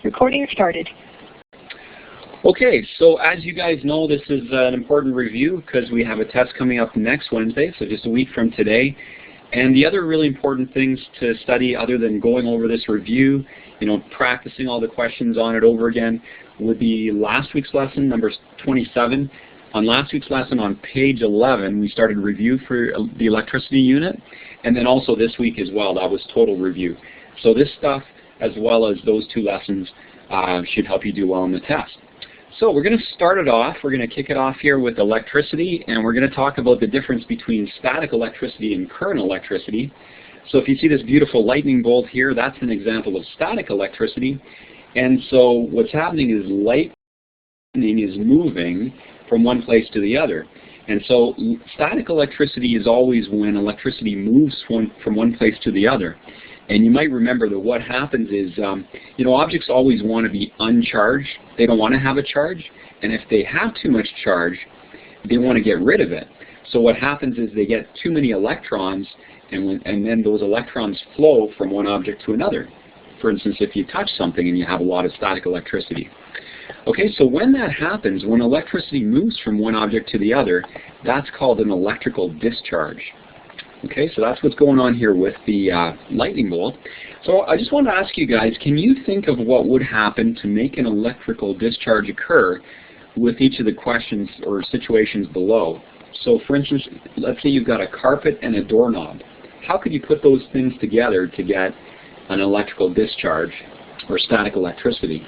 Recording started. Okay, so as you guys know, this is an important review because we have a test coming up next Wednesday, so just a week from today. And the other really important things to study other than going over this review, practicing all the questions on it over again, would be last week's lesson, number 27. On last week's lesson on page 11, we started review for the electricity unit, and then also this week as well, that was total review. So this stuff, as well as those two lessons, should help you do well on the test. So we're going to start it off. We're going to kick it off here with electricity, and we're going to talk about the difference between static electricity and current electricity. So if you see this beautiful lightning bolt here, that's an example of static electricity. And so what's happening is lightning is moving from one place to the other. And so static electricity is always when electricity moves from one place to the other. And you might remember that what happens is, objects always want to be uncharged. They don't want to have a charge. And if they have too much charge, they want to get rid of it. So what happens is they get too many electrons, and then those electrons flow from one object to another. For instance, if you touch something and you have a lot of static electricity. Okay, so when that happens, when electricity moves from one object to the other, that's called an electrical discharge. Okay, so that's what's going on here with the lightning bolt. So I just want to ask you guys, can you think of what would happen to make an electrical discharge occur with each of the questions or situations below? So for instance, let's say you've got a carpet and a doorknob. How could you put those things together to get an electrical discharge or static electricity?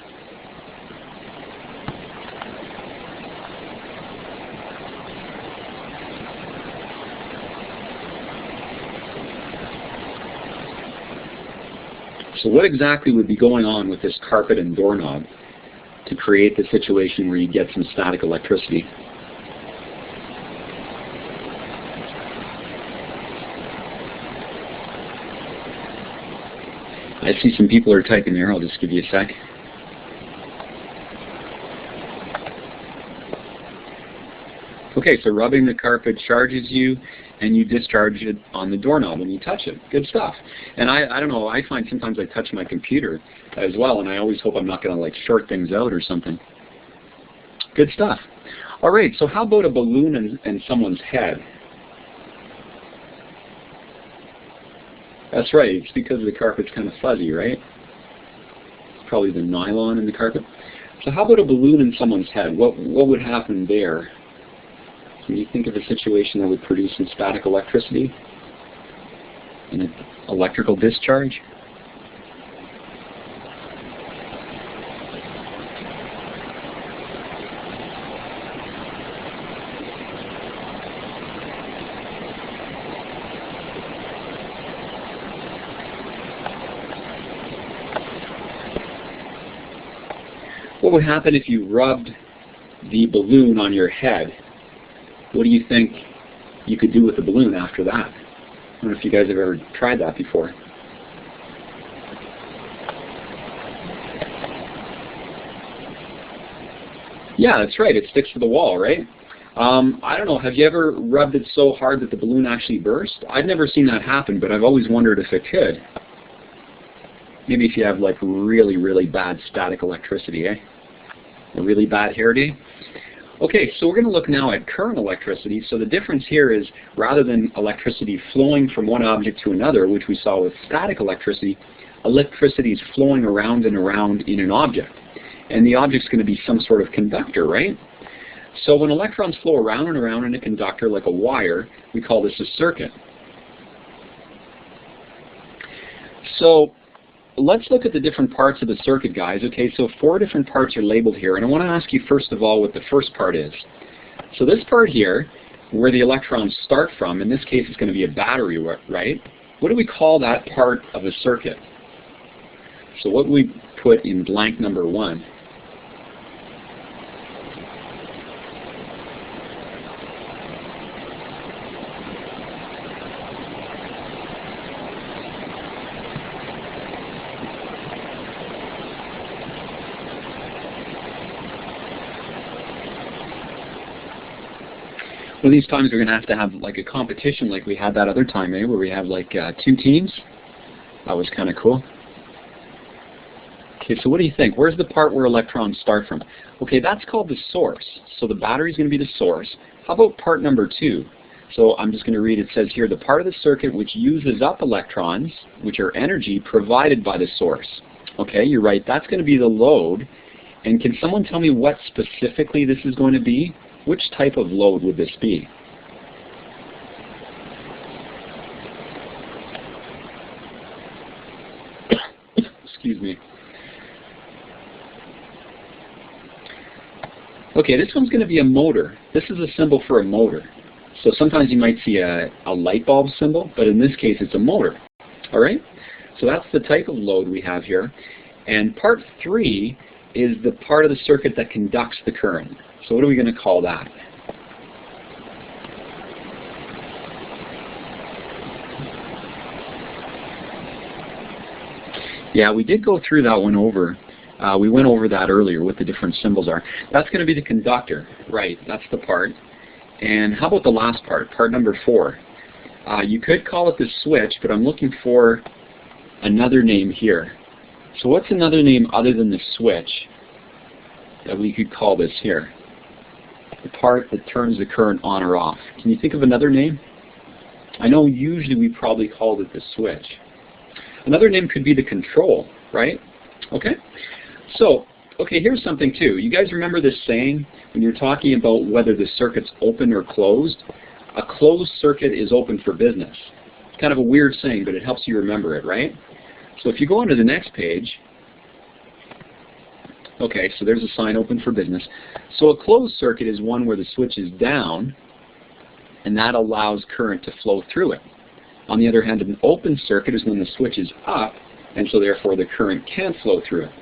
So what exactly would be going on with this carpet and doorknob to create the situation where you get some static electricity? I see some people are typing there. I'll just give you a sec. Okay, so rubbing the carpet charges you, and you discharge it on the doorknob when you touch it. Good stuff. And I don't know, I find sometimes I touch my computer as well, and I always hope I'm not going to short things out or something. Good stuff. All right, so how about a balloon and someone's head? That's right, it's because the carpet's kind of fuzzy, right? It's probably the nylon in the carpet. So how about a balloon in someone's head? What would happen there? Can you think of a situation that would produce some static electricity? An electrical discharge? What would happen if you rubbed the balloon on your head? What do you think you could do with the balloon after that? I don't know if you guys have ever tried that before. Yeah, that's right. It sticks to the wall, right? I don't know. Have you ever rubbed it so hard that the balloon actually burst? I've never seen that happen, but I've always wondered if it could. Maybe if you have really, really bad static electricity, eh? A really bad hair day? Okay, so we're going to look now at current electricity. So the difference here is rather than electricity flowing from one object to another, which we saw with static electricity, electricity is flowing around and around in an object. And the object's going to be some sort of conductor, right? So when electrons flow around and around in a conductor like a wire, we call this a circuit. So let's look at the different parts of the circuit, guys. Okay, so 4 different parts are labeled here, and I want to ask you first of all what the first part is. So this part here, where the electrons start from, in this case it's going to be a battery, right? What do we call that part of a circuit? So what do we put in blank number 1? One of these times we're going to have a competition like we had that other time, where we have 2 teams. That was kind of cool. Okay, so what do you think? Where's the part where electrons start from? Okay, that's called the source. So the battery is going to be the source. How about part number 2? So I'm just going to read, it says here, the part of the circuit which uses up electrons, which are energy provided by the source. Okay, you're right, that's going to be the load. And can someone tell me what specifically this is going to be? Which type of load would this be? Excuse me. Okay, this one's going to be a motor. This is a symbol for a motor. So sometimes you might see a light bulb symbol, but in this case it's a motor. All right? So that's the type of load we have here. And part 3 is the part of the circuit that conducts the current. So what are we going to call that? Yeah, we did go through that one over. We went over that earlier, what the different symbols are. That's going to be the conductor. Right, that's the part. And how about the last part, part number 4? You could call it the switch, but I'm looking for another name here. So what's another name other than the switch that we could call this here? The part that turns the current on or off. Can you think of another name? I know usually we probably called it the switch. Another name could be the control, right? Okay. So, okay, here's something too. You guys remember this saying when you're talking about whether the circuit's open or closed? A closed circuit is open for business. It's kind of a weird saying, but it helps you remember it, right? So if you go on to the next page, okay, so there's a sign, open for business. So a closed circuit is one where the switch is down, and that allows current to flow through it. On the other hand, an open circuit is when the switch is up, and so therefore the current can't flow through it.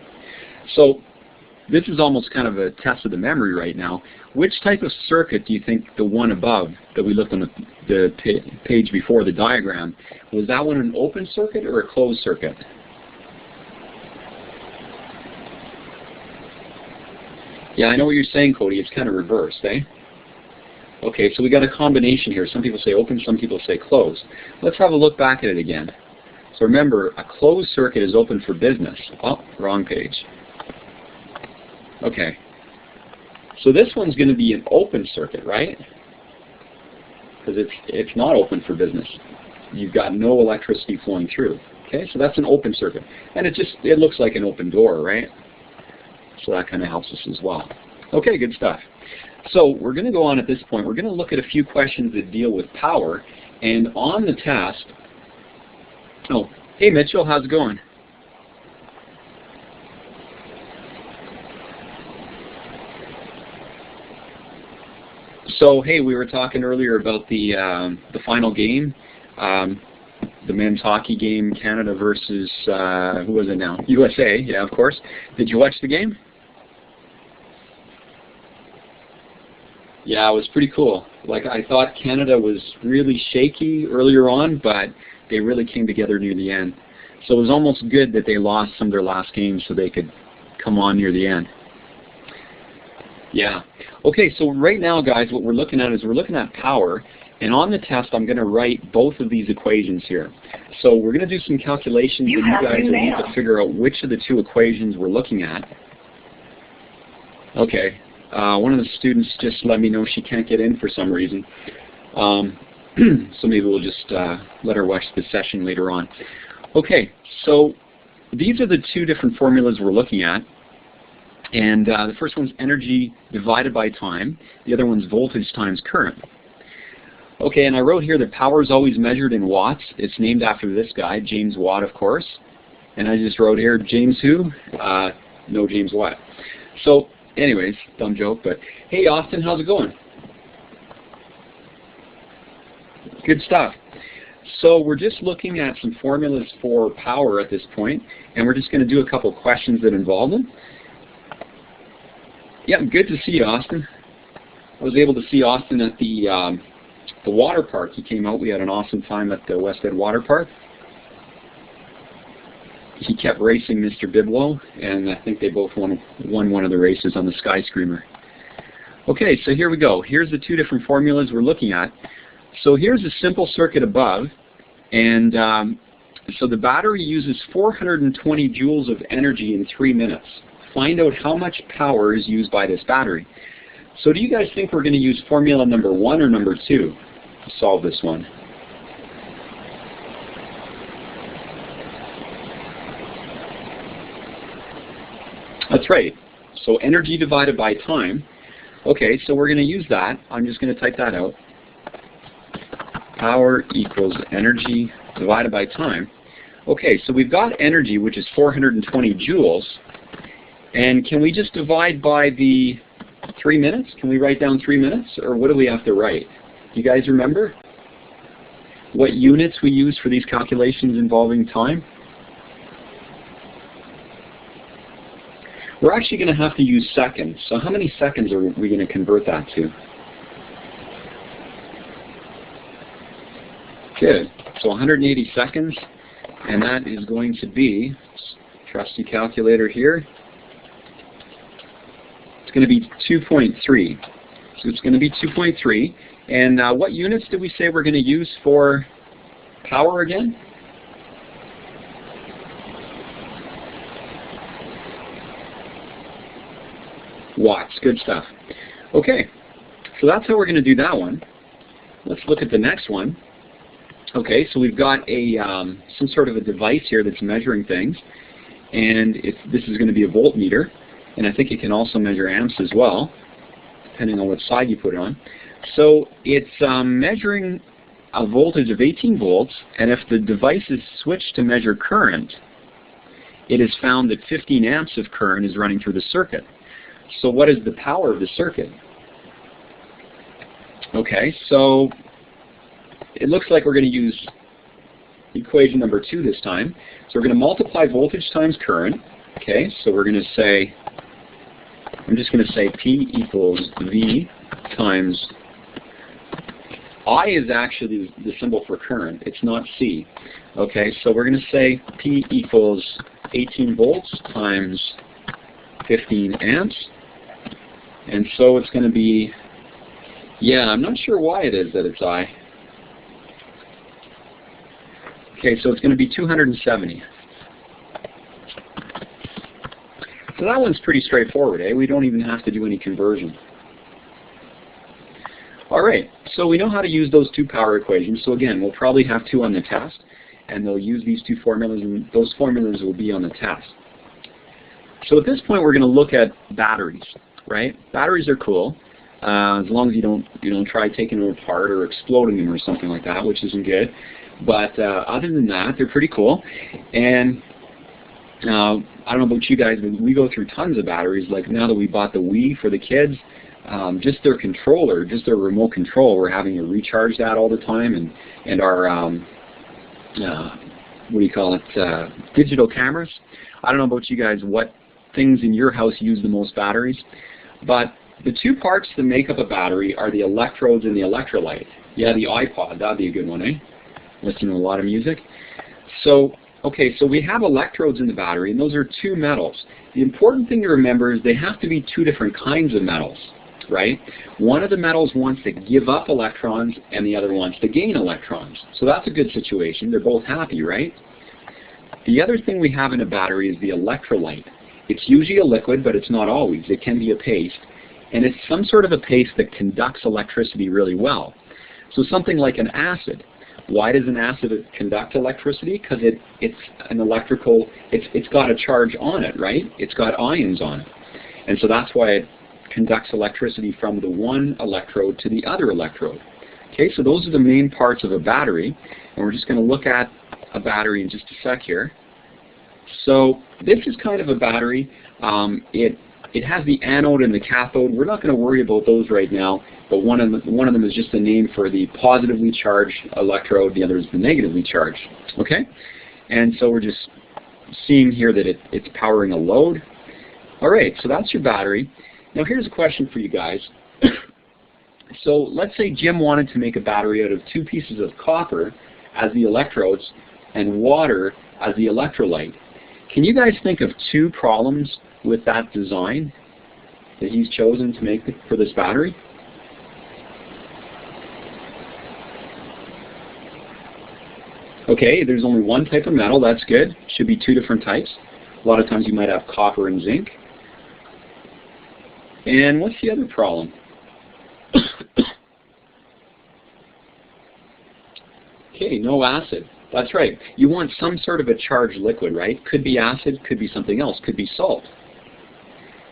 So this is almost kind of a test of the memory right now. Which type of circuit do you think the one above that we looked on the page before, the diagram, was that one an open circuit or a closed circuit? Yeah, I know what you're saying, Cody. It's kind of reversed, eh? Okay, so we got a combination here. Some people say open, some people say closed. Let's have a look back at it again. So remember, a closed circuit is open for business. Oh, wrong page. Okay. So this one's going to be an open circuit, right? Because it's not open for business. You've got no electricity flowing through. Okay, so that's an open circuit. And it looks like an open door, right? So that kind of helps us as well. Okay, good stuff. So we're going to go on at this point. We're going to look at a few questions that deal with power. And on the test, oh, hey Mitchell, how's it going? So hey, we were talking earlier about the final game, the men's hockey game, Canada versus who was it now? USA, yeah, of course. Did you watch the game? Yeah, it was pretty cool. Like, I thought Canada was really shaky earlier on, but they really came together near the end. So it was almost good that they lost some of their last games so they could come on near the end. Yeah. Okay, so right now, guys, what we're looking at is we're looking at power. And on the test, I'm going to write both of these equations here. So we're going to do some calculations, and you guys will need to figure out which of the two equations we're looking at. Okay. One of the students just let me know she can't get in for some reason. So maybe we'll just let her watch the session later on. Okay, so these are the two different formulas we're looking at. And the first one's energy divided by time. The other one's voltage times current. Okay, and I wrote here that power is always measured in watts. It's named after this guy, James Watt, of course. And I just wrote here, James who? No, James Watt. So, anyways, dumb joke, but hey, Austin, how's it going? Good stuff. So we're just looking at some formulas for power at this point, and we're just going to do a couple questions that involve them. Yeah, good to see you, Austin. I was able to see Austin at the water park. He came out. We had an awesome time at the West End Water Park. He kept racing Mr. Biblow, and I think they both won one of the races on the Sky Screamer. Okay, so here we go. Here's the two different formulas we're looking at. So here's a simple circuit above, and So the battery uses 420 joules of energy in 3 minutes. Find out how much power is used by this battery. So do you guys think we're going to use formula number 1 or number 2 to solve this one? That's right. So energy divided by time. Okay, so we're going to use that. I'm just going to type that out. Power equals energy divided by time. Okay, so we've got energy, which is 420 joules. And can we just divide by the 3 minutes? Can we write down 3 minutes? Or what do we have to write? Do you guys remember what units we use for these calculations involving time? We're actually going to have to use seconds. So how many seconds are we going to convert that to? Good. So 180 seconds. And that is going to be, trusty calculator here, it's going to be 2.3. So it's going to be 2.3. And what units did we say we're going to use for power again? Watts. Good stuff. Okay, so that's how we're going to do that one. Let's look at the next one. Okay, so we've got a some sort of a device here that's measuring things, and this is going to be a voltmeter, and I think it can also measure amps as well, depending on what side you put it on. So it's measuring a voltage of 18 volts, and if the device is switched to measure current, it is found that 15 amps of current is running through the circuit. So what is the power of the circuit? Okay, so it looks like we're going to use equation number 2 this time. So we're going to multiply voltage times current. Okay, so we're going to say, I'm just going to say P equals V times, I is actually the symbol for current. It's not C. Okay, so we're going to say P equals 18 volts times 15 amps. And so it's going to be, yeah, I'm not sure why it is that it's I. Okay, so it's going to be 270. So that one's pretty straightforward, eh? We don't even have to do any conversion. All right, so we know how to use those 2 power equations. So again, we'll probably have 2 on the test, and they'll use these 2 formulas, and those formulas will be on the test. So at this point, we're going to look at batteries, right? Batteries are cool, as long as you don't try taking them apart or exploding them or something like that, which isn't good. But other than that, they're pretty cool. And I don't know about you guys, but we go through tons of batteries. Like now that we bought the Wii for the kids, just their controller, just their remote control, we're having to recharge that all the time. And our, what do you call it, digital cameras. I don't know about you guys, what things in your house use the most batteries. But the 2 parts that make up a battery are the electrodes and the electrolyte. Yeah, the iPod, that'd be a good one, eh? Listen to a lot of music. So, okay, so we have electrodes in the battery, and those are 2 metals. The important thing to remember is they have to be 2 different kinds of metals, right? One of the metals wants to give up electrons, and the other wants to gain electrons. So that's a good situation. They're both happy, right? The other thing we have in a battery is the electrolyte. It's usually a liquid, but it's not always. It can be a paste, and it's some sort of a paste that conducts electricity really well. So something like an acid. Why does an acid conduct electricity? Because it's an electrical, it's got a charge on it, right? It's got ions on it. And so that's why it conducts electricity from the one electrode to the other electrode. Okay, so those are the main parts of a battery. And we're just going to look at a battery in just a sec here. So this is kind of a battery. It has the anode and the cathode. We're not going to worry about those right now, but one of them is just a name for the positively charged electrode. The other is the negatively charged. Okay, and so we're just seeing here that it's powering a load. All right, so that's your battery. Now here's a question for you guys. So let's say Jim wanted to make a battery out of 2 pieces of copper as the electrodes and water as the electrolyte. Can you guys think of 2 problems with that design that he's chosen to make for this battery? Okay, there's only one type of metal. That's good. Should be two different types. A lot of times you might have copper and zinc. And what's the other problem? Okay, no acid. That's right. You want some sort of a charged liquid, right? Could be acid, could be something else, could be salt.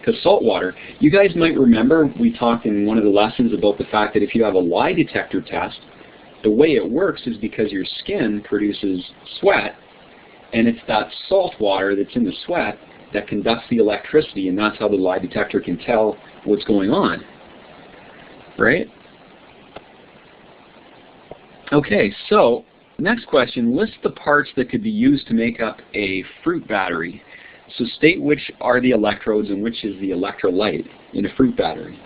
Because salt water, you guys might remember we talked in one of the lessons about the fact that if you have a lie detector test, the way it works is because your skin produces sweat, and it's that salt water that's in the sweat that conducts the electricity, and that's how the lie detector can tell what's going on, right? Okay, so next question, list the parts that could be used to make up a fruit battery. So state which are the electrodes and which is the electrolyte in a fruit battery.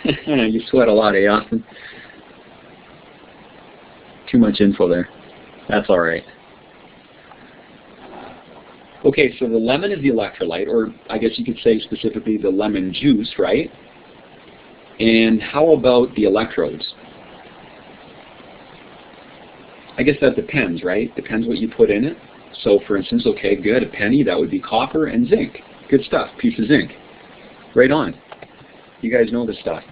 You sweat a lot, eh, Austin? Too much info there. That's all right. Okay, so the lemon is the electrolyte, or I guess you could say specifically the lemon juice, right? And how about the electrodes? I guess that depends, right? Depends what you put in it. So for instance, okay, good, a penny, that would be copper and zinc. Good stuff, piece of zinc. Right on. You guys know this stuff.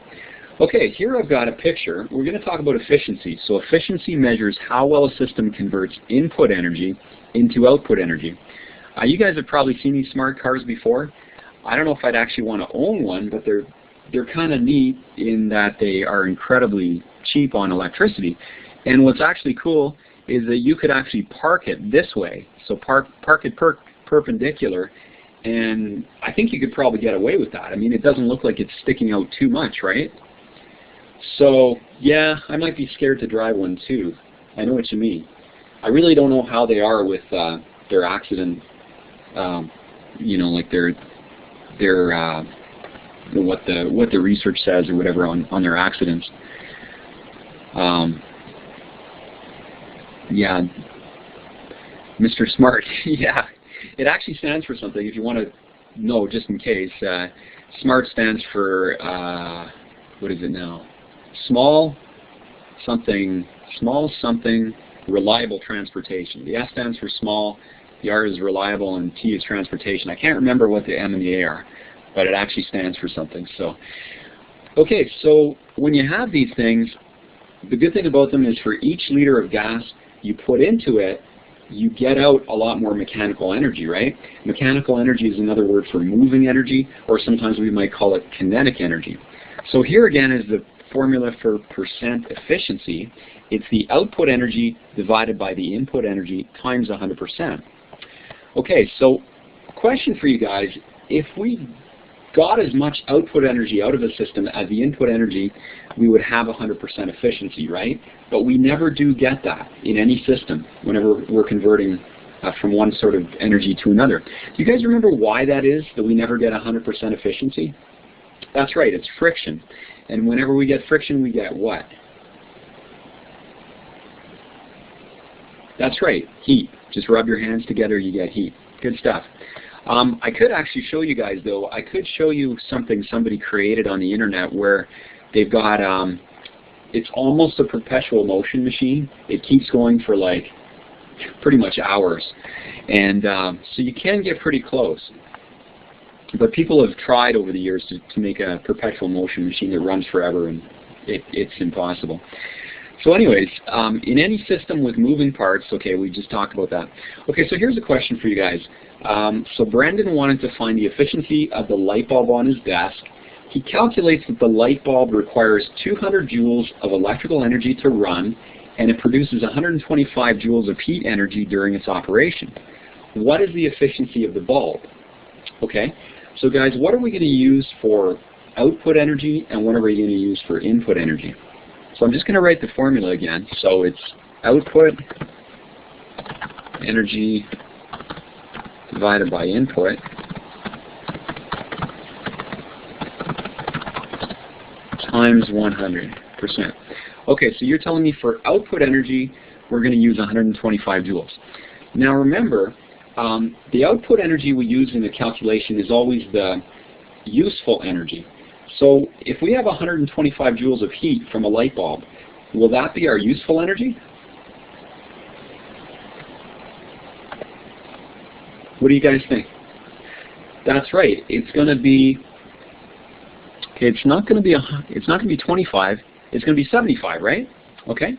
Okay, here I've got a picture. We're going to talk about efficiency. So efficiency measures how well a system converts input energy into output energy. You guys have probably seen these smart cars before. I don't know if I'd actually want to own one, but they're kind of neat in that they are incredibly cheap on electricity. And what's actually cool is that you could actually park it this way. So park it perpendicular, and I think you could probably get away with that. I mean, it doesn't look like it's sticking out too much, right? So yeah, I might be scared to drive one too. I know what you mean. I really don't know how they are with their accident, you know, like what the research says or whatever on their accidents. Yeah, Mr. Smart. Yeah, it actually stands for something. If you want to know, just in case, SMART stands for what is it now? Small something, reliable transportation. The S stands for small, the R is reliable, and T is transportation. I can't remember what the M and the A are, but it actually stands for something. So, okay, so when you have these things, the good thing about them is for each liter of gas you put into it, you get out a lot more mechanical energy, right? Mechanical energy is another word for moving energy, or sometimes we might call it kinetic energy. So here again is the formula for percent efficiency. It's the output energy divided by the input energy times 100%. Okay, so question for you guys, if we got as much output energy out of a system as the input energy, we would have 100% efficiency, right? But we never do get that in any system whenever we're converting from one sort of energy to another. Do you guys remember why that is, that we never get 100% efficiency? That's right, it's friction. And whenever we get friction, we get what? That's right, heat. Just rub your hands together, you get heat. Good stuff. I could actually show you guys, though. I could show you something somebody created on the internet where they've got, it's almost a perpetual motion machine. It keeps going for like pretty much hours. And so you can get pretty close. But people have tried over the years to make a perpetual motion machine that runs forever, and it's impossible. So anyways, in any system with moving parts, okay, we just talked about that. Okay, so here's a question for you guys. So Brendan wanted to find the efficiency of the light bulb on his desk. He calculates that the light bulb requires 200 joules of electrical energy to run, and it produces 125 joules of heat energy during its operation. What is the efficiency of the bulb? Okay, so guys, what are we going to use for output energy, and what are we going to use for input energy? So I'm just going to write the formula again. So it's output energy divided by input times 100%. Okay, so you're telling me for output energy, we're going to use 125 joules. Now remember, the output energy we use in the calculation is always the useful energy. So if we have 125 joules of heat from a light bulb, will that be our useful energy? What do you guys think? That's right. It's going to be, okay, it's not going to be 25, it's going to be 75, right? Okay?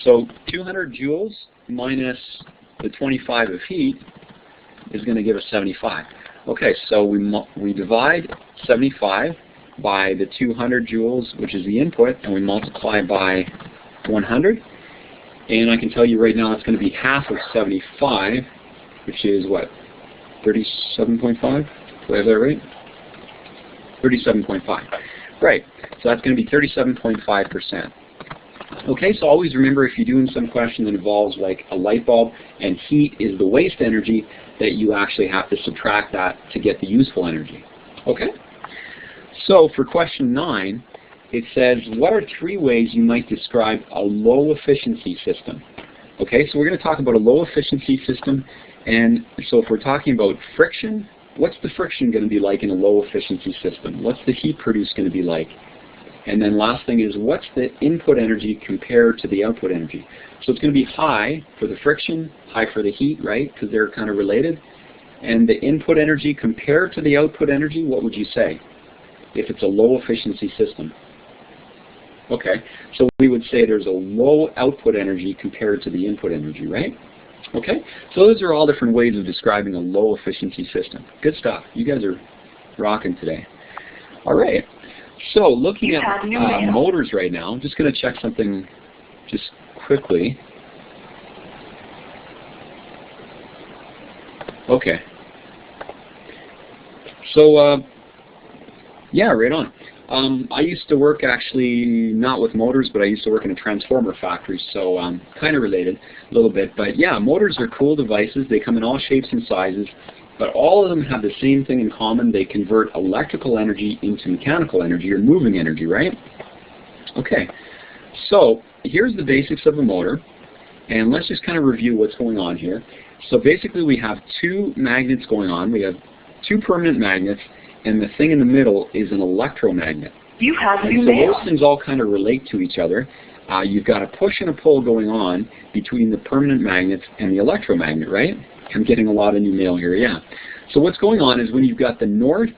So 200 joules minus the 25 of heat is going to give us 75. Okay, so we divide 75 by the 200 joules, which is the input, and we multiply by 100. And I can tell you right now it's going to be half of 75, which is what? 37.5? Do I have that right? 37.5. Right. So that's going to be 37.5%. Okay, so always remember, if you're doing some question that involves like a light bulb and heat is the waste energy, that you actually have to subtract that to get the useful energy. Okay? So for question 9, it says, what are 3 ways you might describe a low efficiency system? Okay, so we're going to talk about a low efficiency system. And so if we're talking about friction, what's the friction going to be like in a low efficiency system? What's the heat produced going to be like? And then last thing is, what's the input energy compared to the output energy? So it's going to be high for the friction, high for the heat, right? Because they're kind of related. And the input energy compared to the output energy, what would you say if it's a low efficiency system? Okay, so we would say there's a low output energy compared to the input energy, right? Okay, so those are all different ways of describing a low efficiency system. Good stuff. You guys are rocking today. All right. So looking at motors right now, I'm just going to check something just quickly. Okay. So, yeah, right on. I used to work actually not with motors, but I used to work in a transformer factory, so kind of related a little bit. But yeah, motors are cool devices. They come in all shapes and sizes. But all of them have the same thing in common. They convert electrical energy into mechanical energy, or moving energy, right? Okay, so here's the basics of a motor. And let's just kind of review what's going on here. So basically we have 2 magnets going on. We have 2 permanent magnets, and the thing in the middle is an electromagnet. You have and so those things all kind of relate to each other. You've got a push and a pull going on between the permanent magnets and the electromagnet, right? I'm getting a lot of new mail here, yeah. So what's going on is when you've got the north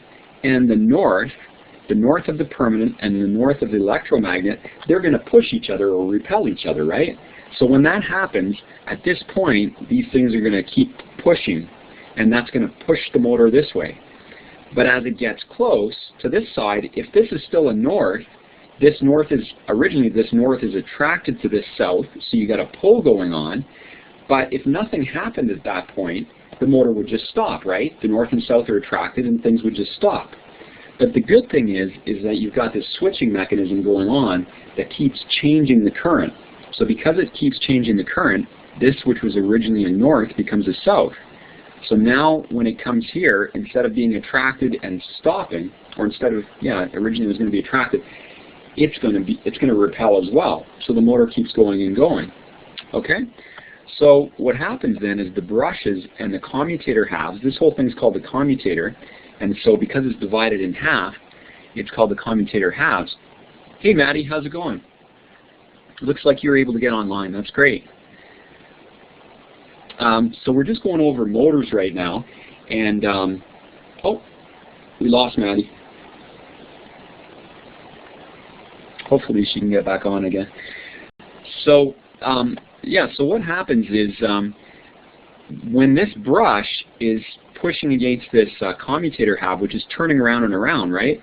and the north of the permanent and the north of the electromagnet, they're going to push each other or repel each other, right? So when that happens, at this point, these things are going to keep pushing, and that's going to push the motor this way. But as it gets close to this side, if this is still a north, this north is attracted to this south, so you got a pull going on. But if nothing happened at that point, the motor would just stop, right? The north and south are attracted and things would just stop. But the good thing is that you've got this switching mechanism going on that keeps changing the current. So because it keeps changing the current, this, which was originally a north, becomes a south. So now when it comes here, instead of being attracted and stopping, or instead of, originally it was going to be attracted, it's going to repel as well. So the motor keeps going and going. Okay? So what happens then is the brushes and the commutator halves, this whole thing is called the commutator, and so because it's divided in half, it's called the commutator halves. Hey Maddie, how's it going? Looks like you're able to get online, that's great. So we're just going over motors right now, and oh, we lost Maddie. Hopefully she can get back on again. So yeah, so what happens is when this brush is pushing against this commutator half, which is turning around and around, right?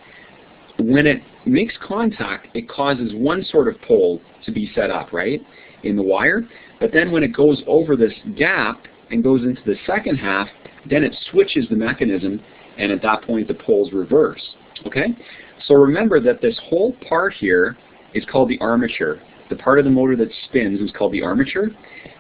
When it makes contact, it causes one sort of pole to be set up, right, in the wire. But then when it goes over this gap and goes into the second half, then it switches the mechanism, and at that point the poles reverse. Okay? So remember that this whole part here is called the armature. The part of the motor that spins is called the armature.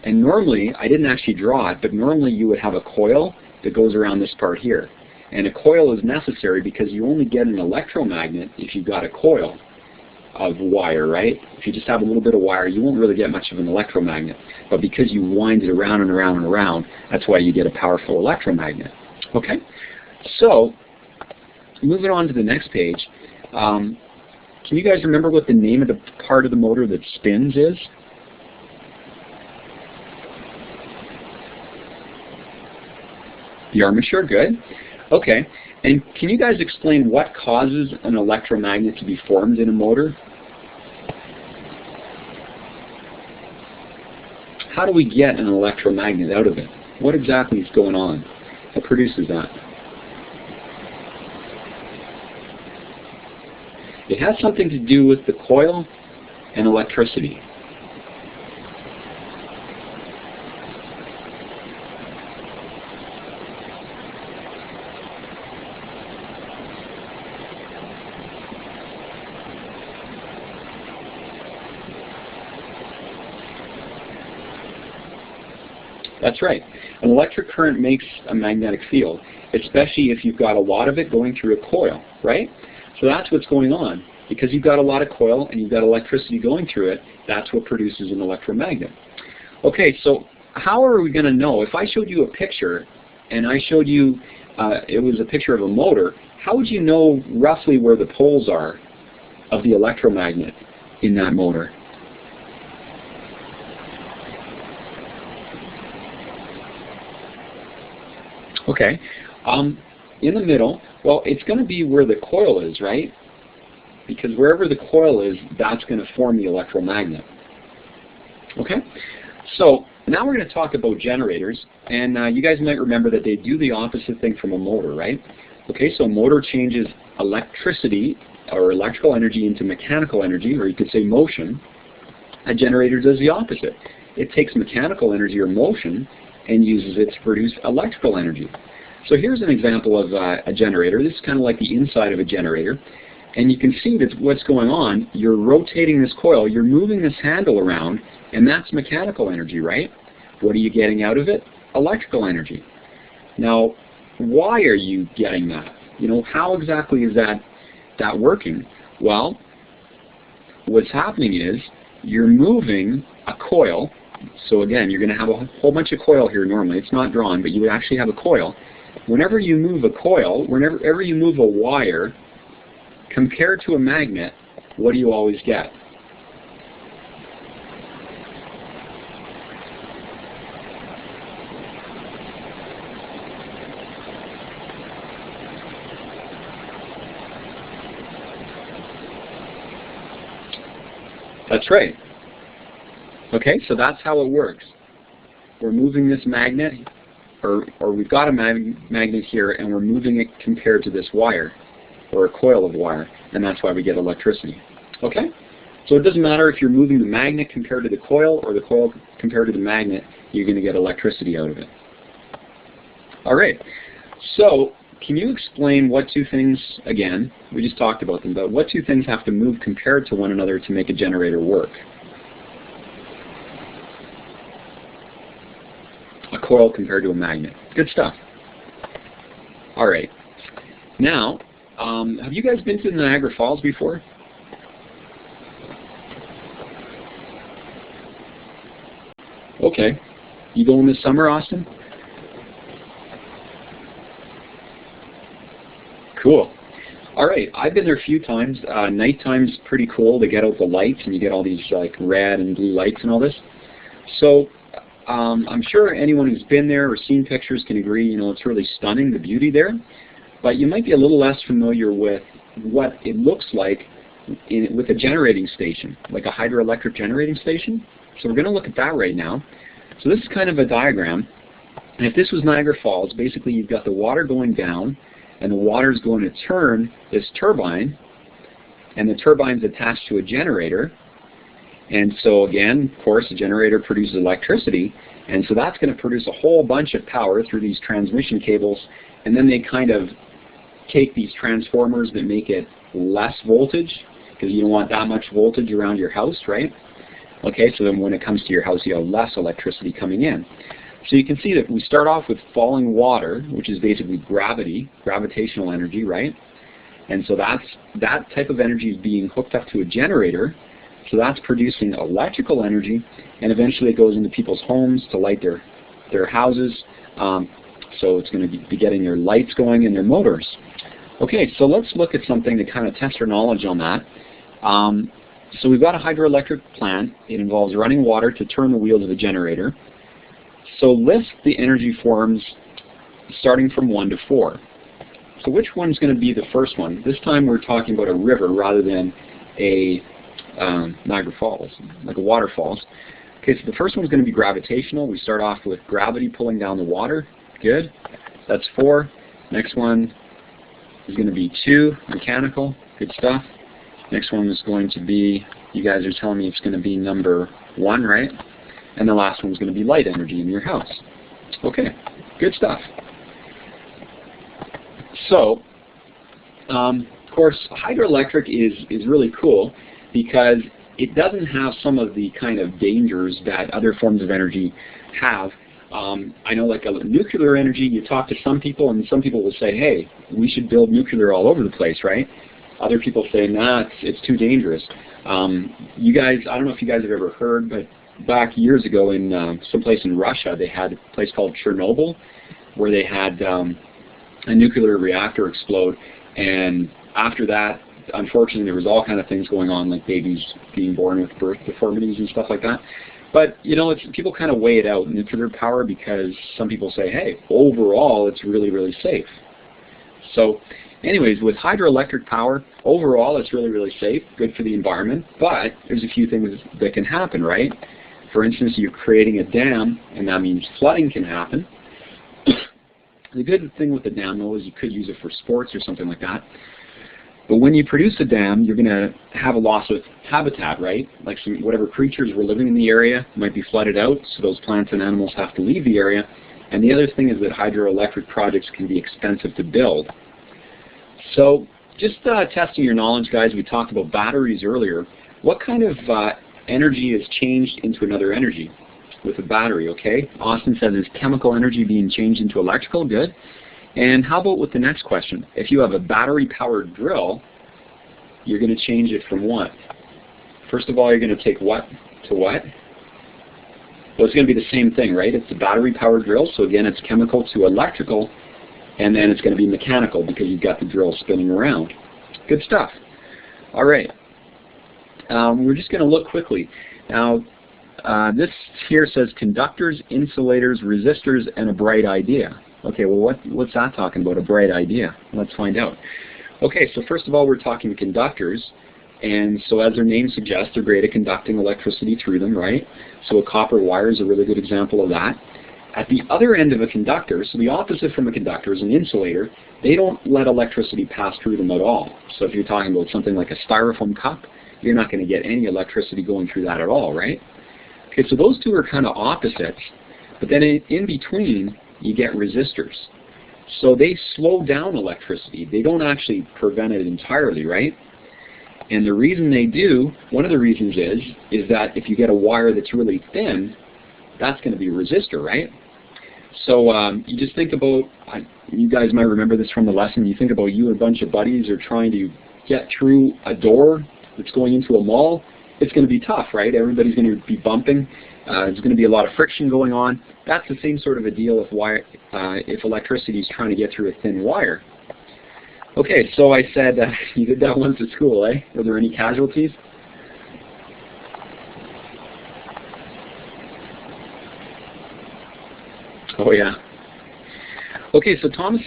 And normally, I didn't actually draw it, but normally you would have a coil that goes around this part here. And a coil is necessary because you only get an electromagnet if you've got a coil of wire, right? If you just have a little bit of wire, you won't really get much of an electromagnet. But because you wind it around and around and around, that's why you get a powerful electromagnet. Okay? So, moving on to the next page, Can you guys remember what the name of the part of the motor that spins is? The armature, good. Okay, and can you guys explain what causes an electromagnet to be formed in a motor? How do we get an electromagnet out of it? What exactly is going on that produces that? It has something to do with the coil and electricity. That's right. An electric current makes a magnetic field, especially if you've got a lot of it going through a coil, right? So that's what's going on. Because you've got a lot of coil and you've got electricity going through it, that's what produces an electromagnet. Okay, so how are we going to know? If I showed you a picture and I showed you it was a picture of a motor, how would you know roughly where the poles are of the electromagnet in that motor? Okay, in the middle, well, it's going to be where the coil is, right? Because wherever the coil is, that's going to form the electromagnet. Okay, so now we're going to talk about generators, and you guys might remember that they do the opposite thing from a motor, right? Okay, so a motor changes electricity or electrical energy into mechanical energy, or you could say motion. A generator does the opposite. It takes mechanical energy or motion and uses it to produce electrical energy. So here's an example of a generator. This is kind of like the inside of a generator. And you can see that what's going on, you're rotating this coil, you're moving this handle around, and that's mechanical energy, right? What are you getting out of it? Electrical energy. Now, why are you getting that? You know, how exactly is that working? Well, what's happening is you're moving a coil. So again, you're going to have a whole bunch of coil here normally. It's not drawn, but you would actually have a coil. Whenever you move a coil, whenever you move a wire, compared to a magnet, what do you always get? That's right. Okay, so that's how it works. We're moving this magnet, or we've got a magnet here, and we're moving it compared to this wire, or a coil of wire, and that's why we get electricity. Okay? So it doesn't matter if you're moving the magnet compared to the coil, or the coil compared to the magnet, you're going to get electricity out of it. Alright, so can you explain what two things, again, we just talked about them, but what two things have to move compared to one another to make a generator work? A coil compared to a magnet. Good stuff. Alright. Now, have you guys been to Niagara Falls before? Okay. You going this summer, Austin? Cool. Alright, I've been there a few times. Nighttime's pretty cool to get out the lights and you get all these like red and blue lights and all this. So, I'm sure anyone who's been there or seen pictures can agree, you know, it's really stunning, the beauty there. But you might be a little less familiar with what it looks like with a generating station, like a hydroelectric generating station. So we're going to look at that right now. So this is kind of a diagram. And if this was Niagara Falls, basically you've got the water going down, and the water is going to turn this turbine, and the turbine's attached to a generator. And so again, of course, the generator produces electricity, and so that's going to produce a whole bunch of power through these transmission cables, and then they kind of take these transformers that make it less voltage, because you don't want that much voltage around your house, right? Okay, so then when it comes to your house, you have less electricity coming in. So you can see that we start off with falling water, which is basically gravity, gravitational energy, right? And so that type of energy is being hooked up to a generator. So that's producing electrical energy, and eventually it goes into people's homes to light their houses. So it's going to be getting their lights going and their motors. Okay, so let's look at something to kind of test our knowledge on that. So we've got a hydroelectric plant. It involves running water to turn the wheels of a generator. So list the energy forms starting from 1 to 4. So which one's going to be the first one? This time we're talking about a river rather than a Niagara Falls, like a waterfalls. Okay, so the first one's going to be gravitational. We start off with gravity pulling down the water. Good. That's 4. Next one is going to be 2, mechanical. Good stuff. Next one is going to be, you guys are telling me it's going to be number 1, right? And the last one is going to be light energy in your house. Okay, good stuff. So, of course, hydroelectric is really cool because it doesn't have some of the kind of dangers that other forms of energy have. I know like nuclear energy, you talk to some people and some people will say, hey, we should build nuclear all over the place, right? Other people say, nah, it's too dangerous. You guys, I don't know if you guys have ever heard, but back years ago in someplace in Russia, they had a place called Chernobyl where they had a nuclear reactor explode, and after that, unfortunately, there was all kind of things going on, like babies being born with birth deformities and stuff like that. But, you know, people kind of weigh it out, nuclear power, because some people say, hey, overall, it's really, really safe. So, anyways, with hydroelectric power, overall, it's really, really safe, good for the environment, but there's a few things that can happen, right? For instance, you're creating a dam, and that means flooding can happen. The good thing with the dam, though, is you could use it for sports or something like that. But when you produce a dam, you're going to have a loss of habitat, right? Like whatever creatures were living in the area might be flooded out, so those plants and animals have to leave the area. And the other thing is that hydroelectric projects can be expensive to build. So just testing your knowledge, guys, we talked about batteries earlier. What kind of energy is changed into another energy with a battery, okay? Austin says, is chemical energy being changed into electrical? Good. And how about with the next question? If you have a battery-powered drill, you're going to change it from what? First of all, you're going to take what to what? Well, it's going to be the same thing, right? It's a battery-powered drill, so again, it's chemical to electrical, and then it's going to be mechanical because you've got the drill spinning around. Good stuff. All right. We're just going to look quickly. Now, this here says conductors, insulators, resistors, and a bright idea. Okay, well, what's that talking about, a bright idea? Let's find out. Okay, so first of all, we're talking conductors, and so as their name suggests, they're great at conducting electricity through them, right? So a copper wire is a really good example of that. At the other end of a conductor, so the opposite from a conductor is an insulator, they don't let electricity pass through them at all. So if you're talking about something like a styrofoam cup, you're not going to get any electricity going through that at all, right? Okay, so those two are kind of opposites, but then in between, you get resistors. So they slow down electricity. They don't actually prevent it entirely, right? And the reason they do, one of the reasons is that if you get a wire that's really thin, that's going to be a resistor, right? So you just think about, you guys might remember this from the lesson, you think about you and a bunch of buddies are trying to get through a door that's going into a mall. It's going to be tough, right? Everybody's going to be bumping. There's going to be a lot of friction going on. That's the same sort of a deal if electricity is trying to get through a thin wire. Okay, so I said you did that once at school, eh? Were there any casualties? Oh yeah. Okay, so Thomas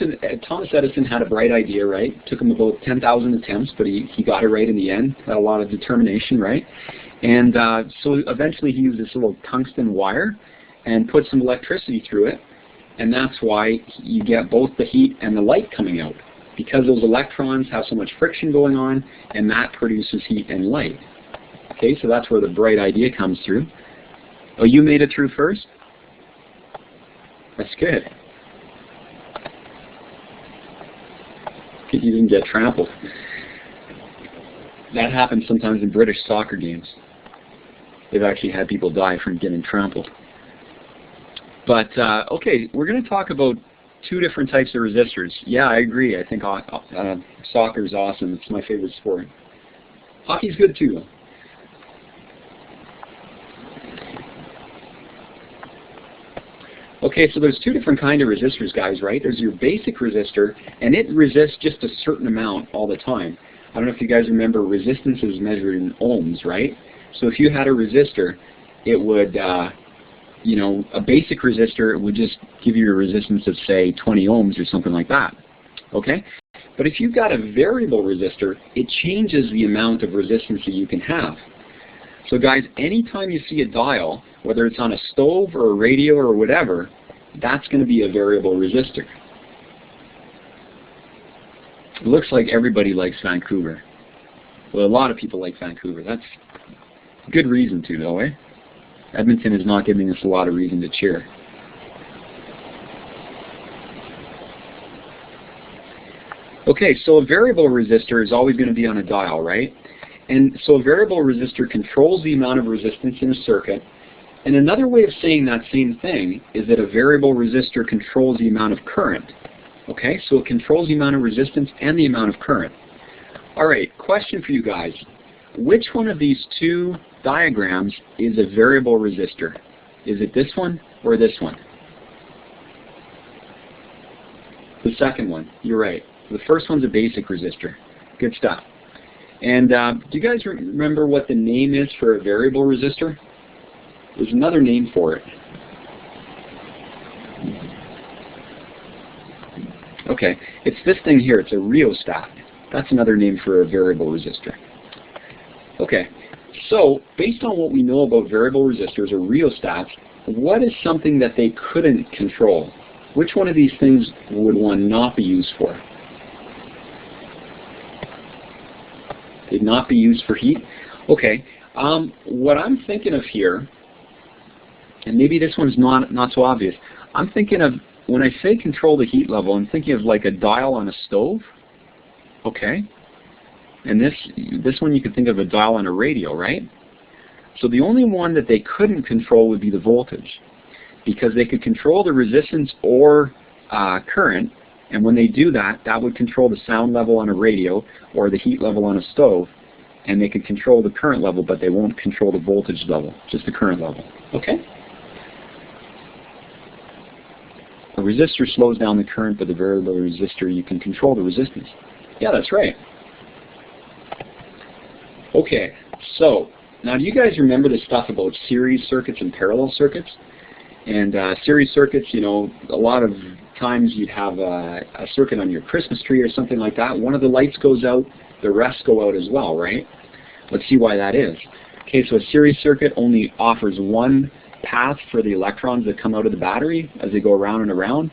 Edison had a bright idea, right? Took him about 10,000 attempts, but he got it right in the end. Had a lot of determination, right? And so eventually he used this little tungsten wire and put some electricity through it, and that's why you get both the heat and the light coming out, because those electrons have so much friction going on, and that produces heat and light. Okay, so that's where the bright idea comes through. Oh, you made it through first? That's good. You didn't get trampled. That happens sometimes in British soccer games. They've actually had people die from getting trampled. But, okay, we're going to talk about two different types of resistors. Yeah, I agree. I think soccer is awesome. It's my favorite sport. Hockey's good too. Okay, so there's two different kind of resistors, guys, right? There's your basic resistor, and it resists just a certain amount all the time. I don't know if you guys remember, resistance is measured in ohms, right? So if you had a resistor, it would, you know, a basic resistor would just give you a resistance of, say, 20 ohms or something like that, okay? But if you've got a variable resistor, it changes the amount of resistance that you can have. So guys, anytime you see a dial, whether it's on a stove or a radio or whatever, that's going to be a variable resistor. It looks like everybody likes Vancouver. Well, a lot of people like Vancouver. That's good reason to, though, eh? Edmonton is not giving us a lot of reason to cheer. Okay, so a variable resistor is always going to be on a dial, right? And so a variable resistor controls the amount of resistance in a circuit. And another way of saying that same thing is that a variable resistor controls the amount of current. Okay, so it controls the amount of resistance and the amount of current. All right, question for you guys. Which one of these two diagrams is a variable resistor? Is it this one or this one? The second one, you're right. The first one's a basic resistor. Good stuff. And do you guys remember what the name is for a variable resistor? There's another name for it. Okay, it's this thing here. It's a rheostat. That's another name for a variable resistor. Okay, so based on what we know about variable resistors or rheostats, what is something that they couldn't control? Which one of these things would one not be used for? They'd not be used for heat? Okay, what I'm thinking of here, and maybe this one's not so obvious, I'm thinking of, when I say control the heat level, I'm thinking of like a dial on a stove. Okay. And this one you could think of a dial on a radio, right? So the only one that they couldn't control would be the voltage, because they could control the resistance or current, and when they do that, that would control the sound level on a radio or the heat level on a stove, and they could control the current level, but they won't control the voltage level, just the current level. Okay? A resistor slows down the current, but the variable resistor, you can control the resistance. Yeah, that's right. Okay, so now do you guys remember the stuff about series circuits and parallel circuits? And series circuits, you know, a lot of times you'd have a circuit on your Christmas tree or something like that. One of the lights goes out, the rest go out as well, right? Let's see why that is. Okay, so a series circuit only offers one path for the electrons that come out of the battery as they go around and around.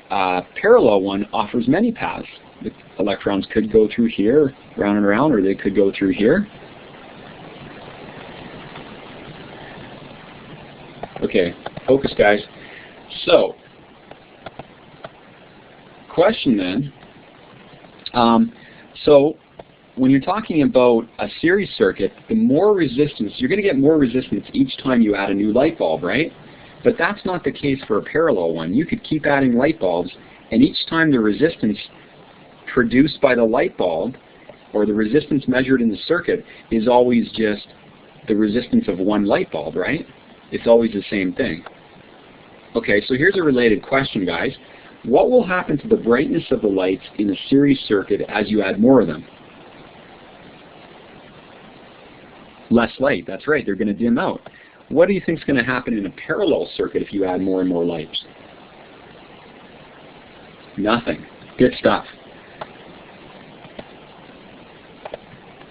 Parallel one offers many paths. The electrons could go through here, round and around, or they could go through here. Okay, focus guys. So, question then, so when you're talking about a series circuit, the more resistance, you're going to get more resistance each time you add a new light bulb, right? But that's not the case for a parallel one. You could keep adding light bulbs, and each time the resistance produced by the light bulb, or the resistance measured in the circuit, is always just the resistance of one light bulb, right? It's always the same thing. Okay, so here's a related question, guys. What will happen to the brightness of the lights in a series circuit as you add more of them? Less light, that's right, they're going to dim out. What do you think is going to happen in a parallel circuit if you add more and more lights? Nothing. Good stuff.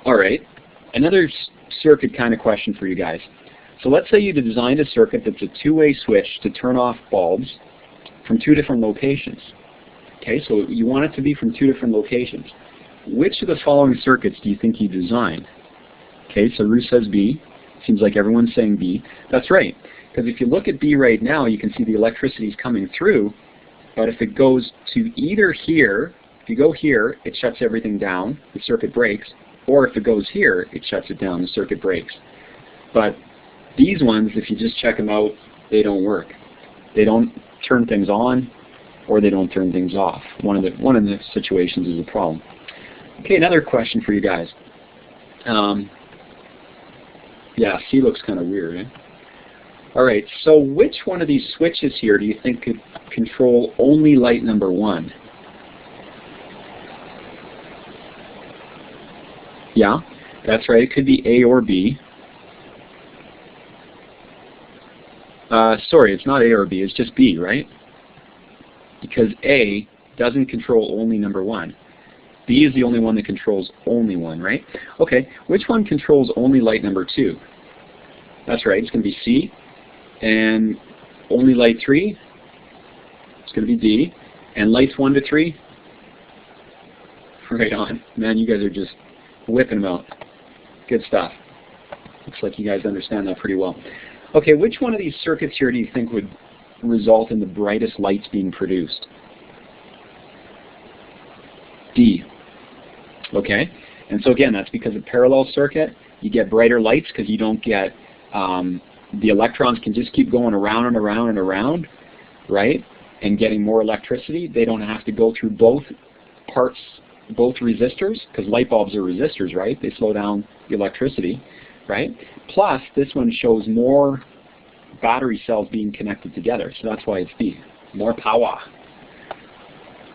Alright, another circuit kind of question for you guys. So let's say you designed a circuit that's a two-way switch to turn off bulbs from two different locations. Okay, so you want it to be from two different locations. Which of the following circuits do you think you designed? Okay, so Ruth says B. Seems like everyone's saying B. That's right, because if you look at B right now, you can see the electricity is coming through, but if it goes to either here, if you go here, it shuts everything down, the circuit breaks, or if it goes here, it shuts it down, the circuit breaks. But these ones, if you just check them out, they don't work. They don't turn things on, or they don't turn things off. One of the situations is a problem. Okay, another question for you guys. Yeah, C looks kind of weird, eh? Alright, so which one of these switches here do you think could control only light number 1? Yeah, that's right. It could be A or B. Sorry, it's not A or B. It's just B, right? Because A doesn't control only number 1. B is the only one that controls only 1, right? Okay, which one controls only light number 2? That's right, it's going to be C. And only light 3, it's going to be D. And lights 1 to 3, right on. Man, you guys are just whipping them out. Good stuff. Looks like you guys understand that pretty well. Okay, which one of these circuits here do you think would result in the brightest lights being produced? D. Okay, and so again, that's because of parallel circuit. You get brighter lights because you don't get, the electrons can just keep going around and around and around, right? And getting more electricity. They don't have to go through both parts, both resistors, because light bulbs are resistors, right? They slow down the electricity, right? Plus, this one shows more battery cells being connected together, so that's why it's B. More power.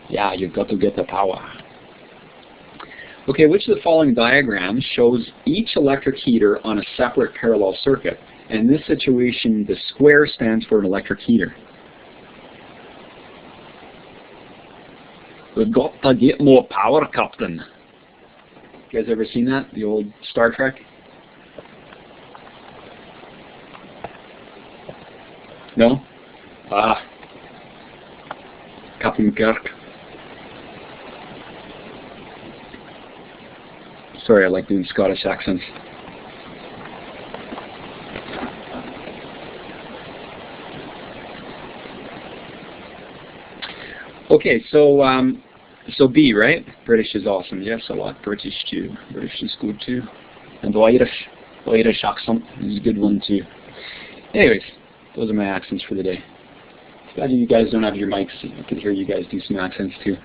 Yeah, you've got to get the power. Okay, which of the following diagrams shows each electric heater on a separate parallel circuit? In this situation, the square stands for an electric heater. We've got to get more power, Captain. You guys ever seen that? The old Star Trek? No? Ah. Captain Kirk. Sorry, I like doing Scottish accents. Okay, so B, right? British is awesome. Yes, I like British too. British is good too. And the Irish accent is a good one too. Anyways, those are my accents for the day. Glad you guys don't have your mics. I could hear you guys do some accents too.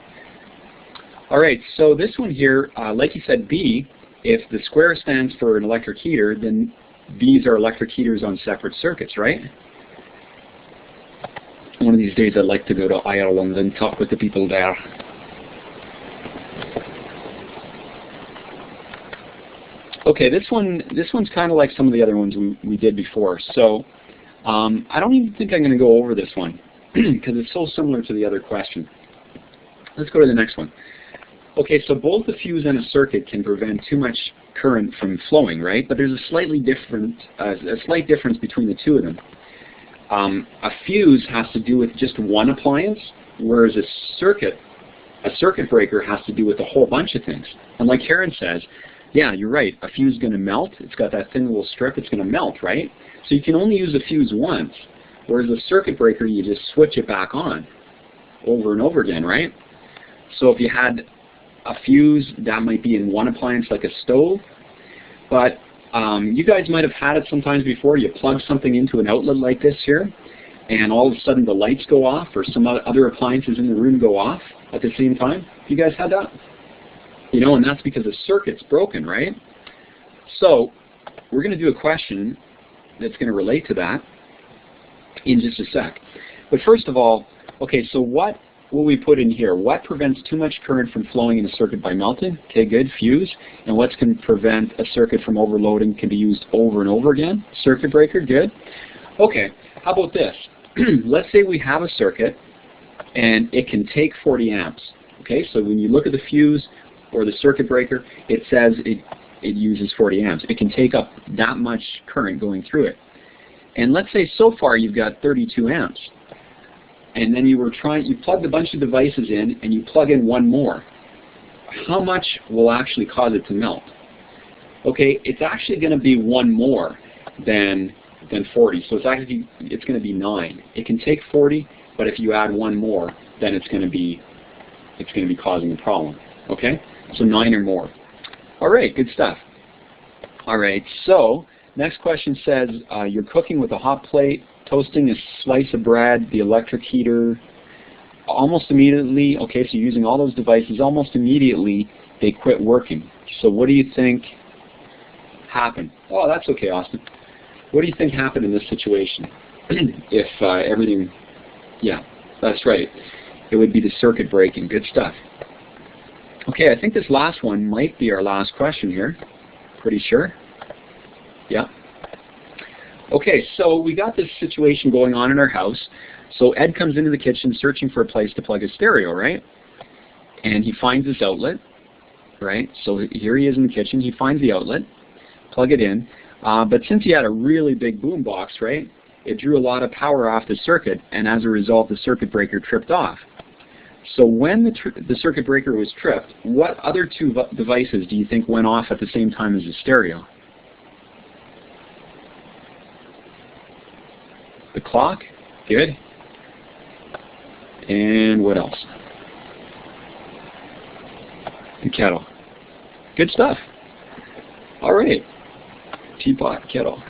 Alright, so this one here, like you said, B, if the square stands for an electric heater, then these are electric heaters on separate circuits, right? One of these days I'd like to go to Ireland and talk with the people there. Okay, this one's kind of like some of the other ones we did before. So I don't even think I'm going to go over this one because it's so similar to the other question. Let's go to the next one. Okay, so both a fuse and a circuit can prevent too much current from flowing, right? But there's a slight difference between the two of them. A fuse has to do with just one appliance, whereas a circuit breaker has to do with a whole bunch of things. And like Karen says, yeah, you're right, a fuse is going to melt. It's got that thin little strip, it's going to melt, right? So you can only use a fuse once, whereas a circuit breaker, you just switch it back on over and over again, right? So if you had a fuse, that might be in one appliance like a stove, but you guys might have had it sometimes before. You plug something into an outlet like this here, and all of a sudden the lights go off, or some other appliances in the room go off at the same time. You guys had that? You know, and that's because the circuit's broken, right? So we're going to do a question that's going to relate to that in just a sec. But first of all, okay, so what will we put in here? What prevents too much current from flowing in a circuit by melting? Okay, good, fuse. And what can prevent a circuit from overloading can be used over and over again? Circuit breaker, good. Okay, how about this? Let's say we have a circuit and it can take 40 amps. Okay, so when you look at the fuse or the circuit breaker, it says it uses 40 amps. It can take up that much current going through it. And let's say so far you've got 32 amps. And then you plugged a bunch of devices in and you plug in one more. How much will actually cause it to melt? Okay, it's actually going to be one more than 40. So it's going to be 9. It can take 40, but if you add one more, then it's going to be causing a problem. Okay? So 9 or more. All right, good stuff. All right, so next question says you're cooking with a hot plate, toasting a slice of bread, the electric heater, almost immediately, okay, so using all those devices, almost immediately they quit working. So what do you think happened? Oh, that's okay, Austin. What do you think happened in this situation? If everything, yeah, that's right. It would be the circuit breaking. Good stuff. Okay, I think this last one might be our last question here. Pretty sure. Yeah. Okay, so we got this situation going on in our house. So Ed comes into the kitchen searching for a place to plug his stereo, right? And he finds this outlet, right? So here he is in the kitchen. He finds the outlet, plug it in. But since he had a really big boom box, right, it drew a lot of power off the circuit, and as a result, the circuit breaker tripped off. So when the circuit breaker was tripped, what other two devices do you think went off at the same time as the stereo? The clock, good. And what else? The kettle. Good stuff. All right. Teapot, kettle.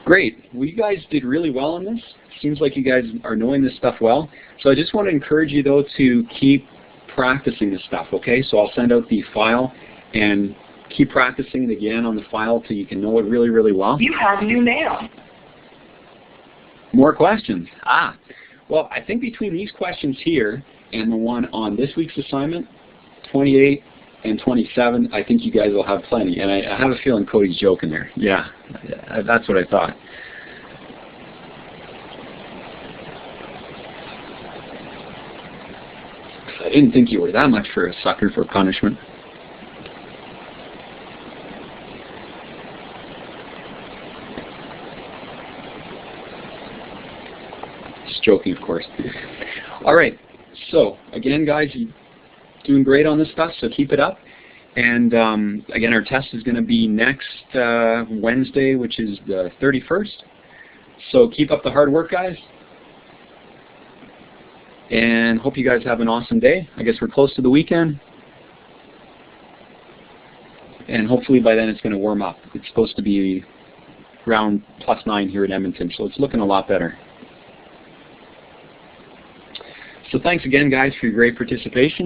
Great. Well, you guys did really well on this. Seems like you guys are knowing this stuff well. So I just want to encourage you, though, to keep practicing this stuff, okay? So I'll send out the file and keep practicing it again on the file till you can know it really, really well. You have new mail. More questions. Well, I think between these questions here and the one on this week's assignment, 28 and 27, I think you guys will have plenty. And I have a feeling Cody's joking there. Yeah, that's what I thought. I didn't think you were that much for a sucker for punishment. Just joking, of course. All right. So, again, guys, you're doing great on this stuff, so keep it up. And, again, our test is going to be next Wednesday, which is the 31st. So keep up the hard work, guys. And hope you guys have an awesome day. I guess we're close to the weekend. And hopefully by then it's going to warm up. It's supposed to be around +9 here in Edmonton, so it's looking a lot better. So thanks again, guys, for your great participation.